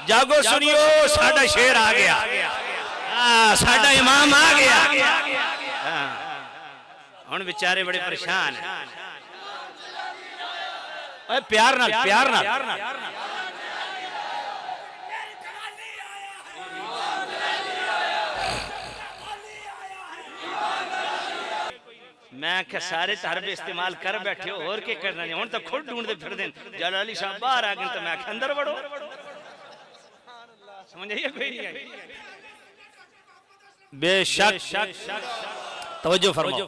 जागो सुनियो, साडा शेर आ गया, साडा इमाम आ गया। हुण बेचारे बड़े परेशान हैं। प्यार नाल, प्यार नाल। मैं क्या सारे हरबे इस्तेमाल कर बैठे हो, और क्या करना नहीं। हुण तो खुद ढूंढते फिर दिन जलाली साहब बाहर आ गए तो मैं अंदर बढ़ो। समझ आइए कोई नहीं आई? बेशक तवज्जो फरमाओ।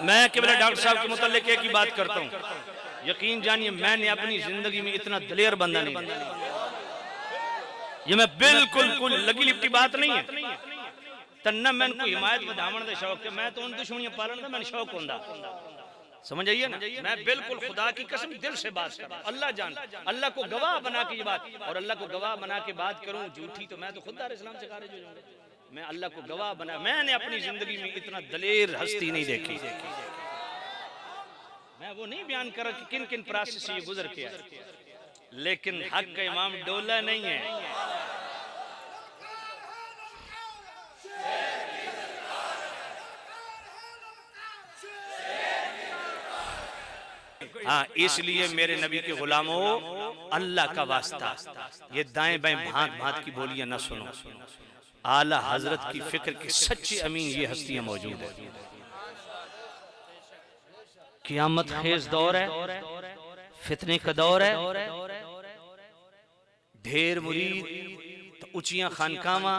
मैं केवल डॉक्टर साहब के मुताल्लिक एक ही बात करता हूँ, यकीन जानिए मैंने अपनी जिंदगी में इतना दलेर बंदा नहीं बना। ये मैं बिल्कुल लगी लिपटी बात नहीं है। तन्ना मैं को हिमायत बढ़ावन का शौक है, मैं तो उन दुश्मनियां पालन का मैंने शौक होंदा। समझ आइए ना, मैं बिल्कुल खुदा की कसम दिल से बात कर, अल्लाह जान, अल्लाह को गवाह बना के ये बात, और अल्लाह को गवाह बना के बात करूं झूठी तो मैं तो खुद इस्लाम से खारिज हो जाऊंगा। मैं अल्लाह को गवाह बना, मैंने अपनी जिंदगी में इतना दलेर हस्ती नहीं देखी। मैं वो नहीं बयान कर कि किन किन प्रोसेस से ये गुजर के आए, लेकिन हक का इमाम डोला नहीं है। हाँ, इसलिए मेरे नबी के गुलामों, अल्लाह का वास्ता ये दाएं बाएं भांत भांत की बोलियां ना सुनो। आला हजरत की फिक्र की सच्ची अमीन ये हस्तियां मौजूद है। क़यामत खेज दौर है, फितने का दौर है, ढेर मुरीद तो उचियां खानकावां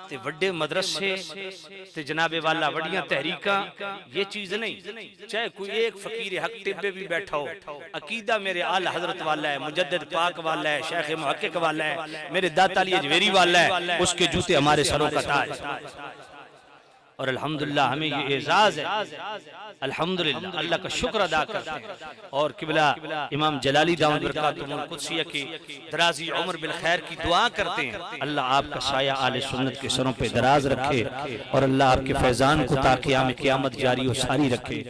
ते वड्डे मदरसे ते जनाबे वाला वड्डियां तहरीकां, ये चीज नहीं। चाहे कोई एक फकीर हक टिब्बे भी बैठा हो, अकीदा मेरे आला हजरत वाला है, मुजद्दिद पाक वाला है, शेख मुहक्किक वाला है, मेरे दाता अली अजवेरी वाला है, उसके जूते हमारे सरों का ताज। और अल्हम्दुलिल्लाह हमें ये एजाज है, अल्हम्दुलिल्लाह अल्लाह का शुक्र अदा करते हैं। और किबला इमाम जलाली दाऊद बरकातुहुल कुद्सिया की दराजी उम्र बिल खैर की दुआ करते हैं। अल्लाह आपका साया आले सुन्नत के सरों पे दराज रखे, और अल्लाह आपके फैजान को ता क़याम क़यामत जारी और सारी रखे।